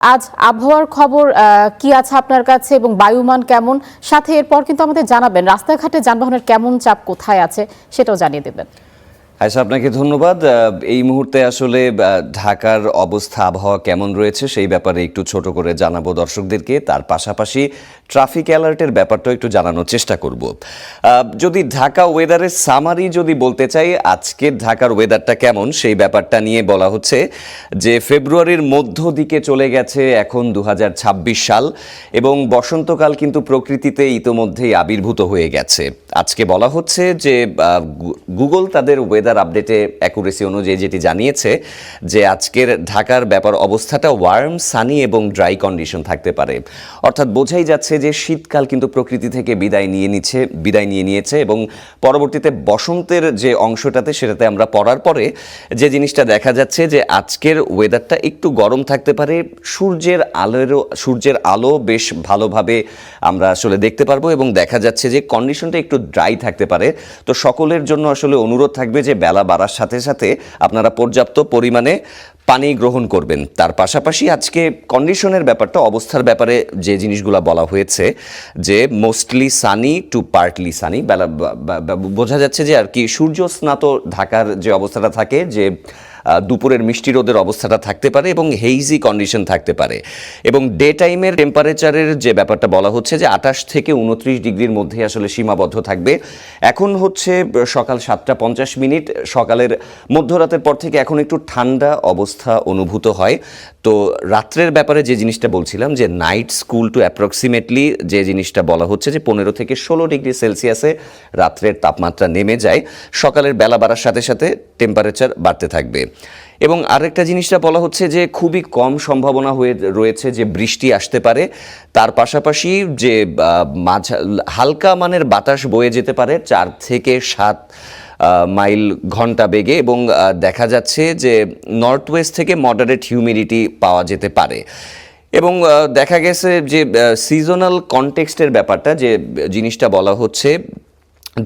আজ আবহাওয়ার খবর কি আছে আপনার কাছে এবং বায়ুমান কেমন? সাথে এরপর কিন্তু আমাদের জানাবেন রাস্তাঘাটে যানবাহনের কেমন চাপ কোথায় আছে সেটাও জানিয়ে দেবেন। আচ্ছা, আপনাকে ধন্যবাদ। এই মুহূর্তে আসলে ঢাকার অবস্থা আবহাওয়া কেমন রয়েছে সেই ব্যাপারে একটু ছোট করে জানাবো দর্শকদেরকে। তার পাশাপাশি ট্রাফিক অ্যালার্টের ব্যাপারটাও একটু জানানোর চেষ্টা করব। যদি ঢাকা ওয়েদারের সামারি যদি বলতে চাই, আজকের ঢাকার ওয়েদারটা কেমন সেই ব্যাপারটা নিয়ে বলা হচ্ছে যে ফেব্রুয়ারির মধ্য দিকে চলে গেছে এখন 2026 সাল এবং বসন্তকাল কিন্তু প্রকৃতিতে ইতোমধ্যেই আবির্ভূত হয়ে গেছে। আজকে বলা হচ্ছে যে গুগল তাদের ওয়েদার আপডেটে অ্যাকুরেসি অনুযায়ী যেটি জানিয়েছে যে আজকের ঢাকার ব্যাপার অবস্থাটা ওয়ার্ম, সানি এবং ড্রাই কন্ডিশন থাকতে পারে। অর্থাৎ বোঝাই যাচ্ছে যে শীতকাল কিন্তু প্রকৃতি থেকে বিদায় নিয়ে নিয়েছে এবং পরবর্তীতে বসন্তের যে অংশটাতে সেটাতে আমরা পড়ার পরে যে জিনিসটা দেখা যাচ্ছে যে আজকের ওয়েদারটা একটু গরম থাকতে পারে। সূর্যের আলো বেশ ভালোভাবে আমরা আসলে দেখতে পারবো এবং দেখা যাচ্ছে যে কন্ডিশনটা একটু ড্রাই থাকতে পারে। তো সকলের জন্য আসলে অনুরোধ থাকবে যে বেলা বাড়ার সাথে সাথে আপনারা পর্যাপ্ত পরিমাণে পানি গ্রহণ করবেন। তার পাশাপাশি আজকে কন্ডিশনের ব্যাপারটা, অবস্থার ব্যাপারে যে জিনিসগুলো বলা হয়েছে যে mostly sunny to partly sunny, বোঝা যাচ্ছে যে আর কি সূর্য স্নাত ঢাকার যে অবস্থাটা থাকে, যে দুপুরের মিষ্টি রোদের অবস্থাটা থাকতে পারে এবং হেইজি কন্ডিশন থাকতে পারে। এবং ডে টাইমের টেম্পারেচারের যে ব্যাপারটা বলা হচ্ছে যে 28 থেকে 29 ডিগ্রির মধ্যে আসলে সীমাবদ্ধ থাকবে। এখন হচ্ছে সকাল 7:50। সকালের মধ্যরাতের পর থেকে এখন একটু ঠান্ডা অবস্থা অনুভূত হয়। তো রাত্রের ব্যাপারে যে জিনিসটা বলছিলাম যে নাইট স্কুল টু অ্যাপ্রক্সিমেটলি যে জিনিসটা বলা হচ্ছে যে 15 থেকে 16 ডিগ্রি সেলসিয়াসে রাত্রের তাপমাত্রা নেমে যায়। সকালের বেলা বাড়ার সাথে সাথে টেম্পারেচার বাড়তে থাকবে। এবং আরেকটা জিনিসটা বলা হচ্ছে যে খুবই কম সম্ভাবনা রয়েছে যে বৃষ্টি আসতে পারে। তার পাশাপাশি যে হালকা মানের বাতাস বয়ে যেতে পারে 4 থেকে 7 মাইল ঘন্টা বেগে এবং দেখা যাচ্ছে যে নর্থ ওয়েস্ট থেকে মডারেট হিউমিডিটি পাওয়া যেতে পারে। এবং দেখা গেছে যে সিজনাল কনটেক্সটের ব্যাপারটা যে জিনিসটা বলা হচ্ছে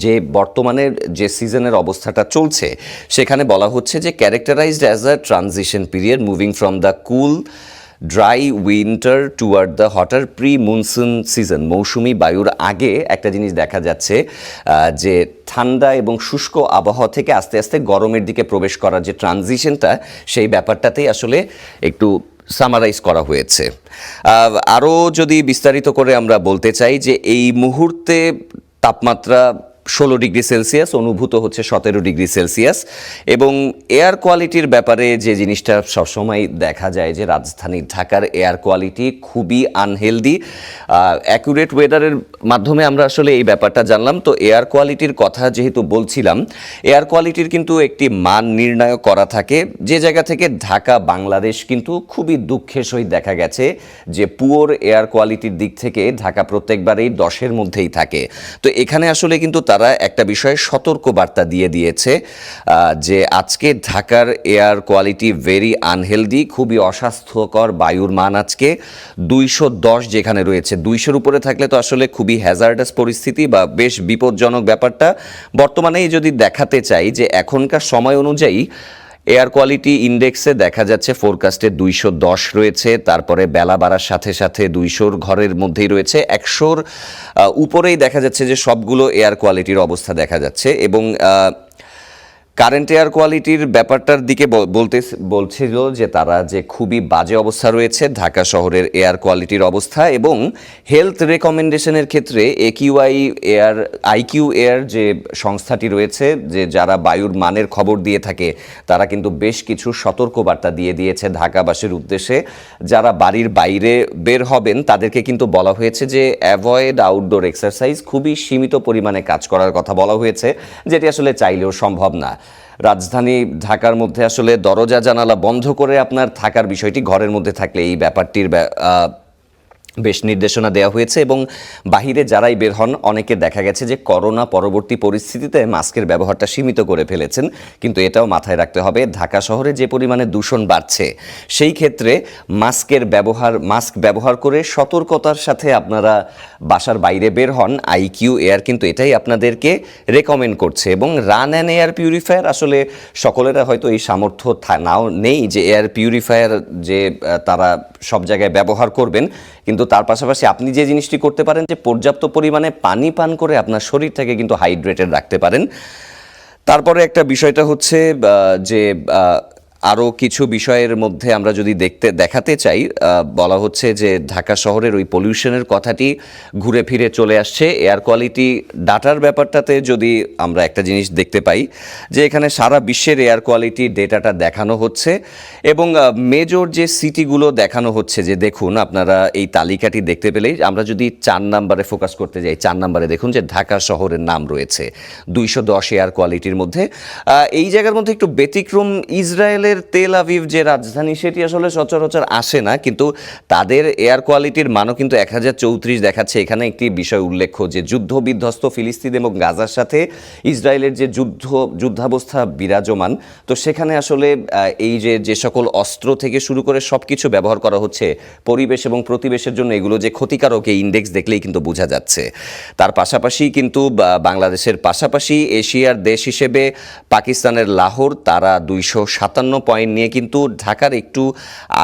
যে বর্তমানে যে সিজনের অবস্থাটা চলছে সেখানে বলা হচ্ছে যে characterised as a transition period moving from the cool dry winter toward the hotter pre monsoon season. মৌসুমি বায়ুর আগে একটা জিনিস দেখা যাচ্ছে যে ঠান্ডা এবং শুষ্ক আবহাওয়া থেকে আস্তে আস্তে গরমের দিকে প্রবেশ করার যে ট্রানজিশনটা, সেই ব্যাপারটাতেই আসলে একটু সামারাইজ করা হয়েছে। আরও যদি বিস্তারিত করে আমরা বলতে চাই যে এই মুহূর্তে তাপমাত্রা 16 ডিগ্রি সেলসিয়াস অনুভূত হচ্ছে, 17 ডিগ্রি সেলসিয়াস। এবং এয়ার কোয়ালিটির ব্যাপারে যে জিনিসটা সবসময় দেখা যায় যে রাজধানী ঢাকার এয়ার কোয়ালিটি খুবই আনহেলদি। অ্যাকুরেট ওয়েদারের মাধ্যমে আমরা আসলে এই ব্যাপারটা জানলাম। তো এয়ার কোয়ালিটির কথা যেহেতু বলছিলাম, এয়ার কোয়ালিটির কিন্তু একটি মান নির্ণয় করা থাকে যে জায়গা থেকে ঢাকা বাংলাদেশ কিন্তু খুবই দুঃখের সহিত দেখা গেছে যে পুওর এয়ার কোয়ালিটির দিক থেকে ঢাকা প্রত্যেকবারেই 10-এর মধ্যেই থাকে। তো এখানে আসলে কিন্তু তারা একটা বিষয়ে সতর্ক বার্তা দিয়ে দিয়েছে যে আজকে ঢাকার এয়ার কোয়ালিটি ভেরি আনহেলদি, খুবই অস্বাস্থ্যকর বায়ুর মান আজকে 210 যেখানে রয়েছে। 200-এর উপরে থাকলে তো আসলে খুবই হ্যাজার্ডাস পরিস্থিতি বা বেশ বিপজ্জনক ব্যাপারটা। বর্তমানেই যদি দেখাতে চাই যে এখনকার সময় অনুযায়ী এয়ার কোয়ালিটি ইন্ডেক্সে দেখা যাচ্ছে ফোরকাস্টে 210 রয়েছে। তারপরে বেলা বাড়ার সাথে সাথে 200-র ঘরের মধ্যেই রয়েছে, 100-র উপরেই দেখা যাচ্ছে যে সবগুলো এয়ার কোয়ালিটির অবস্থা দেখা যাচ্ছে। এবং কারেন্ট এয়ার কোয়ালিটির ব্যাপারটার দিকে বলছিল যে তারা যে খুবই বাজে অবস্থা রয়েছে ঢাকা শহরের এয়ার কোয়ালিটির অবস্থা। এবং হেলথ রেকমেন্ডেশনের ক্ষেত্রে আইকিউ এয়ার যে সংস্থাটি রয়েছে, যে যারা বায়ুর মানের খবর দিয়ে থাকে, তারা কিন্তু বেশ কিছু সতর্কবার্তা দিয়ে দিয়েছে ঢাকাবাসীর উদ্দেশ্যে। যারা বাড়ির বাইরে বের হবেন তাদেরকে কিন্তু বলা হয়েছে যে অ্যাভয়েড আউটডোর এক্সারসাইজ, খুবই সীমিত পরিমাণে কাজ করার কথা বলা হয়েছে, যেটি আসলে চাইলেও সম্ভব না। রাজধানী ঢাকার মধ্যে আসলে দরজা জানালা বন্ধ করে আপনার থাকার বিষয়টি, ঘরের মধ্যে থাকলে এই ব্যাপারটির বেশ নির্দেশনা দেওয়া হয়েছে এবং বাহিরে যারাই বের হন অনেকে দেখা গেছে যে করোনা পরবর্তী পরিস্থিতিতে মাস্কের ব্যবহারটা সীমিত করে ফেলেছেন, কিন্তু এটাও মাথায় রাখতে হবে ঢাকা শহরে যে পরিমাণে দূষণ বাড়ছে সেই ক্ষেত্রে মাস্ক ব্যবহার করে সতর্কতার সাথে আপনারা বাসার বাইরে বের হন। আইকিউ এয়ার কিন্তু এটাই আপনাদেরকে রেকমেন্ড করছে এবং রান অ্যান্ড এয়ার পিউরিফায়ার আসলে সকলেরা হয়তো এই সামর্থ্য নাও নেই যে এয়ার পিউরিফায়ার যে তারা সব জায়গায় ব্যবহার করবেন, কিন্তু তার পাশাপাশি আপনি যে জিনিসটি করতে পারেন যে পর্যাপ্ত পরিমাণে পানি পান করে আপনার শরীরটাকে কিন্তু হাইড্রেটেড রাখতে পারেন। তারপরে একটা বিষয়টা হচ্ছে যে আরও কিছু বিষয়ের মধ্যে আমরা যদি দেখাতে চাই, বলা হচ্ছে যে ঢাকা শহরের ওই পলিউশনের কথাটি ঘুরে ফিরে চলে আসছে এয়ার কোয়ালিটি ডাটার ব্যাপারটাতে। যদি আমরা একটা জিনিস দেখতে পাই যে এখানে সারা বিশ্বের এয়ার কোয়ালিটি ডেটাটা দেখানো হচ্ছে এবং মেজর যে সিটিগুলো দেখানো হচ্ছে, যে দেখুন আপনারা এই তালিকাটি দেখতে পেলেই আমরা যদি 4 নম্বরে ফোকাস করতে যাই, 4 নম্বরে দেখুন যে ঢাকা শহরের নাম রয়েছে 210 এয়ার কোয়ালিটির মধ্যে। এই জায়গার মধ্যে একটু ব্যতিক্রম ইসরায়েলের তেল আভিভ যে রাজধানী, সেটি আসলে সচরাচর আসে না, কিন্তু তাদের এয়ার কোয়ালিটির মানও কিন্তু 1034 দেখাচ্ছে। এখানে একটি বিষয় উল্লেখ্য যে যুদ্ধ বিধ্বস্ত ফিলিস্তিন এবং গাজার সাথে ইসরায়েলের যে যুদ্ধাবস্থা বিরাজমান, তো সেখানে আসলে এই যে সকল অস্ত্র থেকে শুরু করে সব কিছু ব্যবহার করা হচ্ছে পরিবেশ এবং প্রতিবেশের জন্য, এগুলো যে ক্ষতিকারক এই ইন্ডেক্স দেখলেই কিন্তু বোঝা যাচ্ছে। তার পাশাপাশি কিন্তু বাংলাদেশের পাশাপাশি এশিয়ার দেশ হিসেবে পাকিস্তানের লাহোর, তারা 257 পয়েন্ট নিয়ে কিন্তু ঢাকার একটু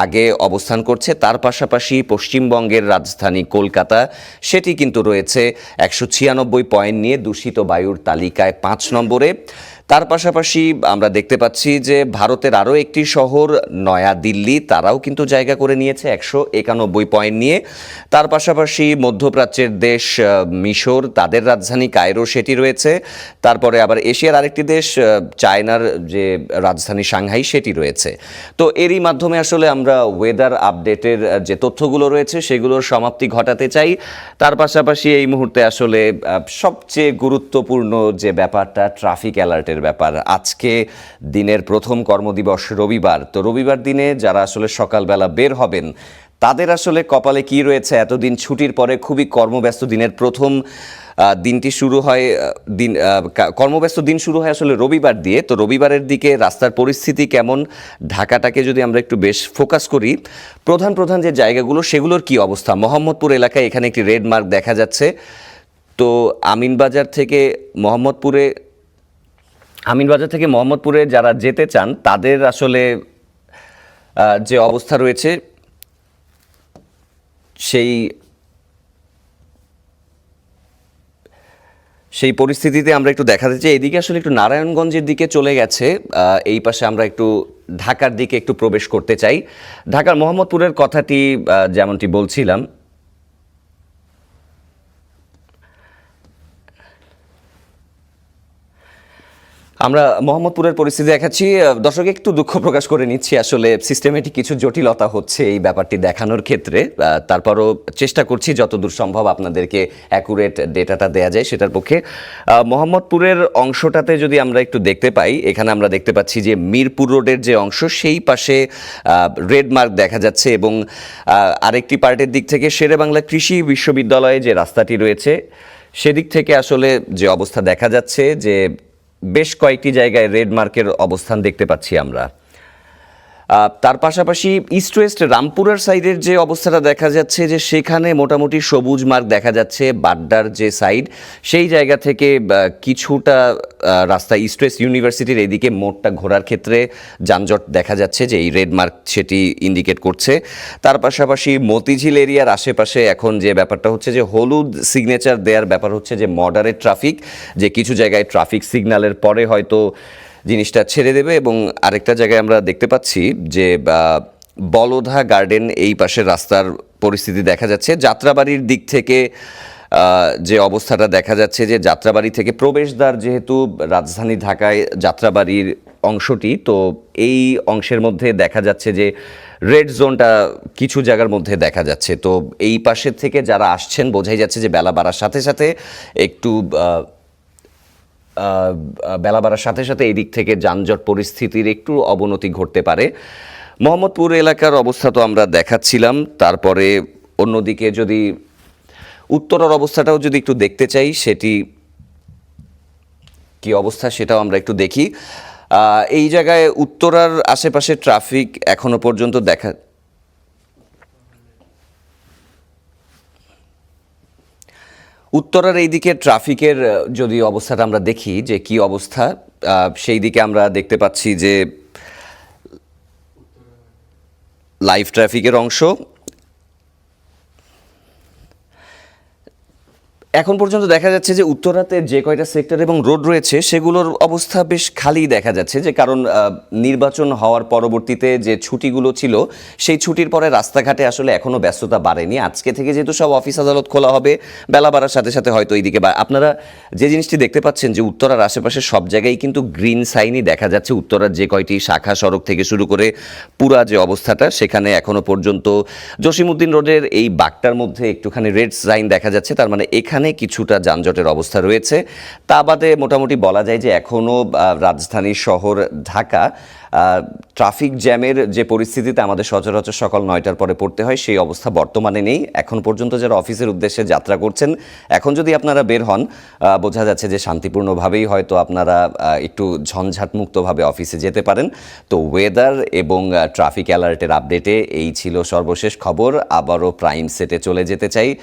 আগে অবস্থান করছে। তার পাশাপাশি পশ্চিমবঙ্গের রাজধানী কলকাতা, সেটি কিন্তু রয়েছে 196 পয়েন্ট নিয়ে দূষিত বায়ুর তালিকায় 5 নম্বরে। তার পাশাপাশি আমরা দেখতে পাচ্ছি যে ভারতের আরও একটি শহর নয়াদিল্লি, তারাও কিন্তু জায়গা করে নিয়েছে 191 পয়েন্ট নিয়ে। তার পাশাপাশি মধ্যপ্রাচ্যের দেশ মিশর, তাদের রাজধানী কায়রো, সেটি রয়েছে। তারপরে আবার এশিয়ার আরেকটি দেশ চায়নার যে রাজধানী সাংহাই, সেটি রয়েছে। তো এরই মাধ্যমে আসলে আমরা ওয়েদার আপডেটের যে তথ্যগুলো রয়েছে সেগুলোর সমাপ্তি ঘটাতে চাই। তার পাশাপাশি এই মুহূর্তে আসলে সবচেয়ে গুরুত্বপূর্ণ যে ব্যাপারটা ট্রাফিক অ্যালার্টের ব্যাপার। আজকে দিনের প্রথম কর্মদিবস রবিবার, তো রবিবার দিনে যারা আসলে সকালবেলা বের হবেন তাদের আসলে কপালে কি রয়েছে? এতদিন ছুটির পরে খুবই কর্মব্যস্ত দিনের প্রথম দিনটি শুরু হয়, কর্মব্যস্ত দিন শুরু হয় আসলে রবিবার দিয়ে। তো রবিবারের দিকে রাস্তার পরিস্থিতি কেমন, ঢাকাটাকে যদি আমরা একটু বেশ ফোকাস করি, প্রধান প্রধান যে জায়গাগুলো সেগুলোর কি অবস্থা? মোহাম্মদপুর এলাকায় এখানে একটি রেড মার্ক দেখা যাচ্ছে। তো আমিনবাজার থেকে মোহাম্মদপুরে যারা যেতে চান তাদের আসলে যে অবস্থা রয়েছে সেই পরিস্থিতিতে আমরা একটু দেখাতে চাই। এদিকে আসলে একটু নারায়ণগঞ্জের দিকে চলে গেছে, এই পাশে আমরা একটু ঢাকার দিকে একটু প্রবেশ করতে চাই। ঢাকার মোহাম্মদপুরের কথাটি যেমনটি বলছিলাম, আমরা মোহাম্মদপুরের পরিস্থিতি দেখাচ্ছি। দর্শক একটু দুঃখ প্রকাশ করে নিচ্ছি, আসলে সিস্টেমেটিক কিছু জটিলতা হচ্ছে এই ব্যাপারটি দেখানোর ক্ষেত্রে। তারপরও চেষ্টা করছি যতদূর সম্ভব আপনাদেরকে অ্যাকুরেট ডেটাটা দেয়া যায় সেটার পক্ষে। মোহাম্মদপুরের অংশটাতে যদি আমরা একটু দেখতে পাই, এখানে আমরা দেখতে পাচ্ছি যে মিরপুর রোডের যে অংশ সেই পাশে রেড মার্ক দেখা যাচ্ছে এবং আরেকটি পার্টের দিক থেকে শেরেবাংলা কৃষি বিশ্ববিদ্যালয়ে যে রাস্তাটি রয়েছে সেদিক থেকে আসলে যে অবস্থা দেখা যাচ্ছে যে বেশ কয়েকটি জায়গায় রেড মার্কের অবস্থান দেখতে পাচ্ছি আমরা। তার পাশাপাশি ইস্ট ওয়েস্ট রামপুরার সাইডের যে অবস্থাটা দেখা যাচ্ছে যে সেখানে মোটামুটি সবুজ মার্ক দেখা যাচ্ছে। বাড্ডার যে সাইড সেই জায়গা থেকে কিছুটা রাস্তা ইস্ট ওয়েস্ট ইউনিভার্সিটির এদিকে মোড়টা ঘোরার ক্ষেত্রে যানজট দেখা যাচ্ছে, যে এই রেড মার্ক সেটি ইন্ডিকেট করছে। তার পাশাপাশি মতিঝিল এরিয়ার আশেপাশে এখন যে ব্যাপারটা হচ্ছে যে হলুদ সিগনেচার দেওয়ার ব্যাপার হচ্ছে যে মডারেট ট্রাফিক, যে কিছু জায়গায় ট্রাফিক সিগন্যালের পরে হয়তো জিনিসটা ছেড়ে দেবে। এবং আরেকটা জায়গায় আমরা দেখতে পাচ্ছি যে বলধা গার্ডেন এই পাশের রাস্তার পরিস্থিতি দেখা যাচ্ছে। যাত্রাবাড়ির দিক থেকে যে অবস্থাটা দেখা যাচ্ছে যে যাত্রাবাড়ি থেকে প্রবেশদ্বার, যেহেতু রাজধানী ঢাকায় যাত্রাবাড়ির অংশটি, তো এই অংশের মধ্যে দেখা যাচ্ছে যে রেড জোনটা কিছু জায়গার মধ্যে দেখা যাচ্ছে। তো এই পাশের থেকে যারা আসছেন বোঝাই যাচ্ছে যে বেলা বাড়ার সাথে সাথে এই দিক থেকে যানজট পরিস্থিতির একটু অবনতি ঘটতে পারে। মোহাম্মদপুর এলাকার অবস্থা তো আমরা দেখাচ্ছিলাম। তারপরে অন্যদিকে যদি উত্তরার অবস্থাটাও যদি একটু দেখতে চাই, সেটি কি অবস্থা সেটাও আমরা একটু দেখি। এই জায়গায় উত্তরার আশেপাশে ট্রাফিক এখনো পর্যন্ত উত্তরার এই দিকে ট্রাফিকের যদি অবস্থাটা আমরা দেখি যে কি অবস্থা, সেই দিকে আমরা দেখতে পাচ্ছি যে লাইভ ট্রাফিকের অংশ এখন পর্যন্ত দেখা যাচ্ছে যে উত্তরাতে যে কয়টা সেক্টর এবং রোড রয়েছে সেগুলোর অবস্থা বেশ খালি দেখা যাচ্ছে, যে কারণ নির্বাচন হওয়ার পরবর্তীতে যে ছুটিগুলো ছিল সেই ছুটির পরে রাস্তাঘাটে আসলে এখনও ব্যস্ততা বাড়েনি। আজকে থেকে যেহেতু সব অফিস আদালত খোলা হবে, বেলা বাড়ার সাথে সাথে হয়তো এইদিকে আপনারা যে জিনিসটি দেখতে পাচ্ছেন যে উত্তরার আশেপাশে সব জায়গায় কিন্তু গ্রিন সাইনই দেখা যাচ্ছে। উত্তরার যে কয়টি শাখা সড়ক থেকে শুরু করে পুরা যে অবস্থাটা, সেখানে এখনো পর্যন্ত জসিমউদ্দিন রোডের এই বাঁকটার মধ্যে একটুখানি রেড সাইন দেখা যাচ্ছে, তার মানে এখানে কিছুটা যানজটের অবস্থা রয়েছে। তা বাদে মোটামুটি বলা যায় যে এখনও রাজধানী শহর ঢাকা ট্রাফিক জ্যামের যে পরিস্থিতিতে আমাদের সচরাচর সকাল 9টার পরে পড়তে হয়, সেই অবস্থা বর্তমানে নেই। এখন পর্যন্ত যারা অফিসের উদ্দেশ্যে যাত্রা করছেন, এখন যদি আপনারা বের হন, বোঝা যাচ্ছে যে শান্তিপূর্ণভাবেই হয়তো আপনারা একটু ঝঞ্ঝাটমুক্তভাবে অফিসে যেতে পারেন। তো ওয়েদার এবং ট্রাফিক অ্যালার্টের আপডেটে এই ছিল সর্বশেষ খবর। আবারও প্রাইম সেটে চলে যেতে চাই।